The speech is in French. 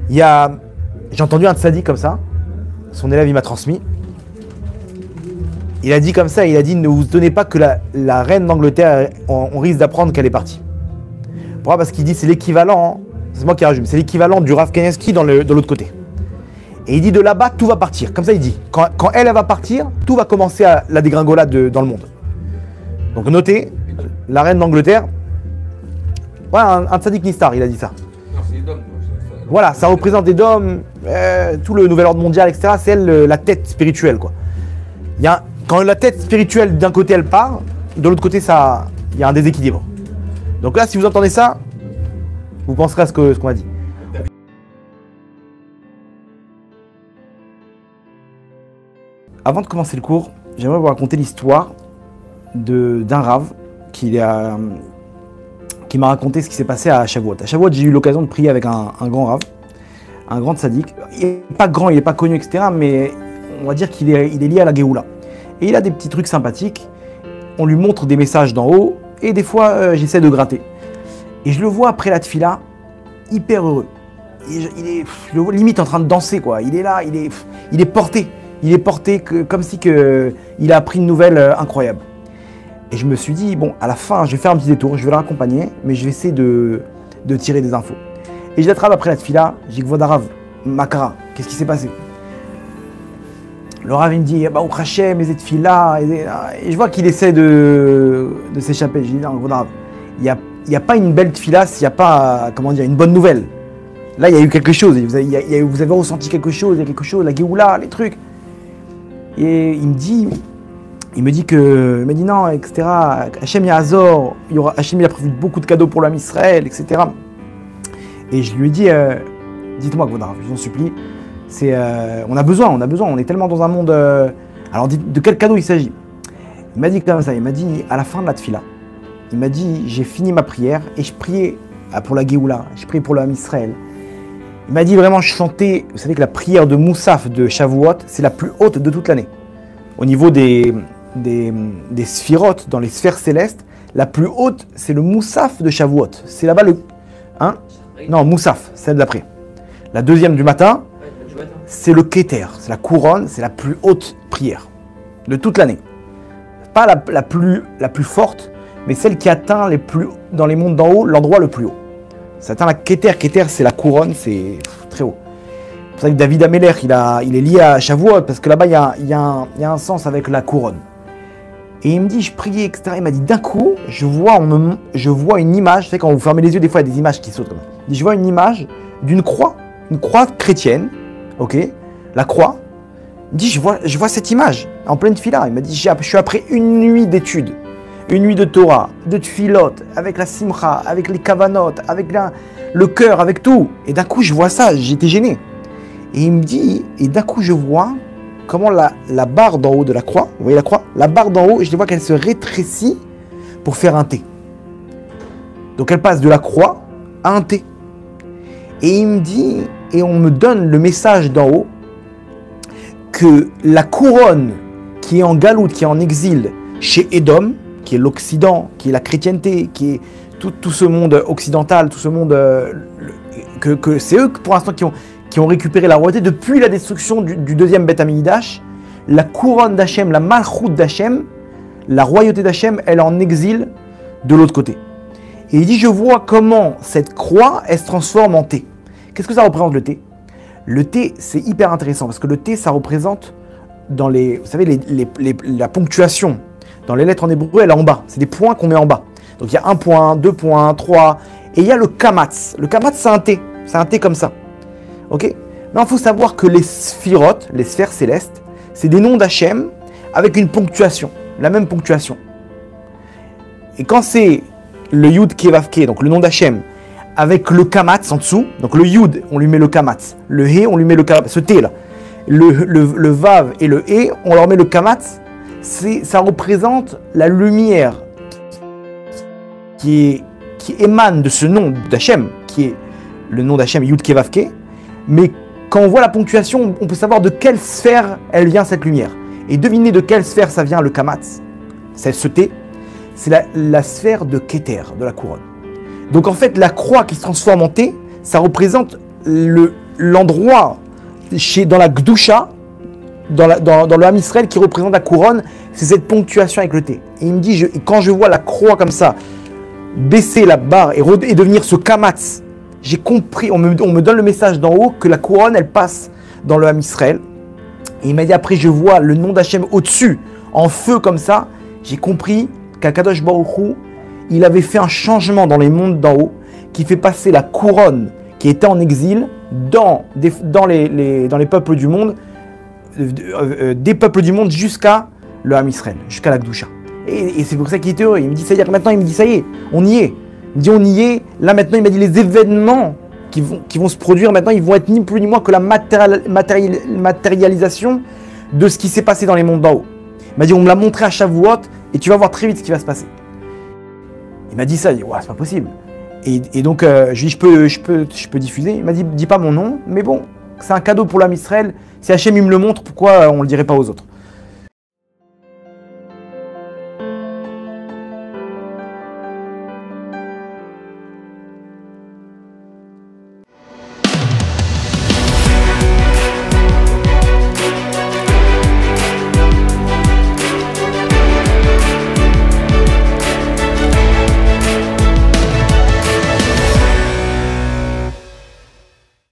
J'ai entendu un tzaddik comme ça, son élève il m'a transmis. Il a dit comme ça, il a dit ne vous donnez pas que la reine d'Angleterre, on risque d'apprendre qu'elle est partie. Pourquoi? Parce qu'il dit c'est l'équivalent, c'est moi qui résume, c'est l'équivalent du Rav Kanievski de l'autre côté. Et il dit de là-bas tout va partir, comme ça il dit. Quand elle va partir, tout va commencer à la dégringolade dans le monde. Donc notez, la reine d'Angleterre, voilà un tzaddik Nistar, il a dit ça. Non, c'est Edom. Voilà, ça représente Edom, tout le nouvel ordre mondial, etc. C'est elle la tête spirituelle, quoi. Quand la tête spirituelle d'un côté elle part, de l'autre côté il y a un déséquilibre. Donc là, si vous entendez ça, vous penserez à ce qu'on a dit. Avant de commencer le cours, j'aimerais vous raconter l'histoire d'un rave qui m'a raconté ce qui s'est passé à Shavuot. À Shavuot, j'ai eu l'occasion de prier avec un grand rave, un grand tzaddik. Il n'est pas grand, il n'est pas connu, etc. Mais on va dire qu'il est lié à la Géoula. Et il a des petits trucs sympathiques. On lui montre des messages d'en haut et des fois, j'essaie de gratter. Et je le vois après la tfila, hyper heureux. Je le vois limite en train de danser, quoi. Il est là, il est porté. Il est porté comme si il a appris une nouvelle incroyable. Et je me suis dit, bon, à la fin, je vais faire un petit détour, je vais le raccompagner, mais je vais essayer de tirer des infos. Et je l'attrape après la tfila, j'ai dit, Vodarav, Makara, qu'est-ce qui s'est passé? Le Rav, il me dit, bah, au Krachem, les tfila, et je vois qu'il essaie de s'échapper. Je dis, non, Vodarav, il n'y a pas une belle tfila s'il n'y a pas, comment dire, une bonne nouvelle. Là, il y a eu quelque chose, vous avez ressenti quelque chose, il y a quelque chose, la Géoula, les trucs. Et il me dit non, etc. Hachem Yazor, Hachem il a prévu beaucoup de cadeaux pour l'âme Israël, etc. Et je lui ai dit, dites-moi, Vodarav, je vous en supplie, on a besoin, on est tellement dans un monde. Alors, de quel cadeau il s'agit? Il m'a dit comme ça, il m'a dit à la fin de la tfila, il m'a dit, j'ai fini ma prière et je priais pour la Géoula, je priais pour l'âme Israël. Il m'a dit vraiment, je sentais, vous savez que la prière de Moussaf de Shavuot, c'est la plus haute de toute l'année. Au niveau des sphirotes, dans les sphères célestes, la plus haute, c'est le Moussaf de Shavuot. C'est là-bas le... Hein? Non, Moussaf, celle d'après. La deuxième du matin, c'est le Keter, c'est la couronne, c'est la plus haute prière de toute l'année. Pas la plus forte, mais celle qui atteint dans les mondes d'en haut, l'endroit le plus haut. Ça atteint la Keter. Keter, c'est la couronne, c'est très haut. C'est pour ça que David Améler, il est lié à Shavuot, parce que là-bas, il y a un sens avec la couronne. Et il me dit, je priais, etc. Il m'a dit, d'un coup, je vois une image. Vous savez, quand vous fermez les yeux, des fois, il y a des images qui sautent comme ça. Il dit, je vois une image d'une croix, une croix chrétienne, ok, la croix. Il me dit, je vois cette image, en pleine tfila. Il m'a dit, je suis après une nuit d'études. Une nuit de Torah, de tfilot, avec la simcha, avec les kavanot, avec le cœur, avec tout. Et d'un coup, je vois ça, j'étais gêné. Et il me dit, et d'un coup, je vois comment la barre d'en haut de la croix, vous voyez la croix? La barre d'en haut, je vois qu'elle se rétrécit pour faire un T. Donc elle passe de la croix à un T. Et il me dit, et on me donne le message d'en haut, que la couronne qui est en galoute, qui est en exil chez Edom, qui est l'Occident, qui est la chrétienté, qui est tout ce monde occidental, tout ce monde que c'est eux pour l'instant qui ont récupéré la royauté depuis la destruction du deuxième Beth Amikdash. La couronne d'Hachem, la malchoute d'Hachem, la royauté d'Hachem, elle est en exil de l'autre côté. Et il dit, je vois comment cette croix, elle se transforme en T. Qu'est-ce que ça représente le T? Le T, c'est hyper intéressant parce que le T, ça représente vous savez, la ponctuation. Dans les lettres en hébreu, elle est en bas. C'est des points qu'on met en bas. Donc il y a 1 point, 2 points, 3. Et il y a le kamatz. Le kamatz, c'est un T. C'est un T comme ça. Ok? Mais il faut savoir que les sphirotes, les sphères célestes, c'est des noms d'Hachem avec une ponctuation. La même ponctuation. Et quand c'est le Yud Kevavke, donc le nom d'Hachem, avec le kamatz en dessous, donc le Yud, on lui met le kamatz. Le He, on lui met le kamatz. Ce T là. Le Vav et le He, on leur met le kamatz. Ça représente la lumière qui émane de ce nom d'Hachem, qui est le nom d'Hachem, Yud Kevavke. Mais quand on voit la ponctuation, on peut savoir de quelle sphère elle vient cette lumière. Et devinez de quelle sphère ça vient le kamatz. C'est ce T, c'est la sphère de Keter, de la couronne. Donc en fait, la croix qui se transforme en T, ça représente l'endroit dans la Gdusha, dans le Ham Israël qui représente la couronne, c'est cette ponctuation avec le T. Et il me dit, quand je vois la croix comme ça, baisser la barre et devenir ce kamatz, j'ai compris, on me donne le message d'en haut que la couronne, elle passe dans le Ham Israël. Et il m'a dit, après, je vois le nom d'Hachem au-dessus, en feu comme ça, j'ai compris qu'Akadosh Baruch Hu, il avait fait un changement dans les mondes d'en haut, qui fait passer la couronne qui était en exil dans les peuples du monde, des peuples du monde jusqu'à le Ham Israël, jusqu'à la Gdusha. Et c'est pour ça qu'il était heureux. Il me dit, c'est-à-dire que maintenant, il me dit, ça y est, on y est. Il me dit, on y est. Là, maintenant, il m'a dit, les événements qui vont se produire, maintenant, ils vont être ni plus ni moins que la matérialisation de ce qui s'est passé dans les mondes d'en haut. Il m'a dit, on me l'a montré à Shavuot, et tu vas voir très vite ce qui va se passer. Il m'a dit ça, il dit, ouais, c'est pas possible. Et donc, je lui ai dit, je peux diffuser. Il m'a dit, dis pas mon nom, mais bon, c'est un cadeau pour l'Am Israël. Si Hachem il me le montre, pourquoi on le dirait pas aux autres?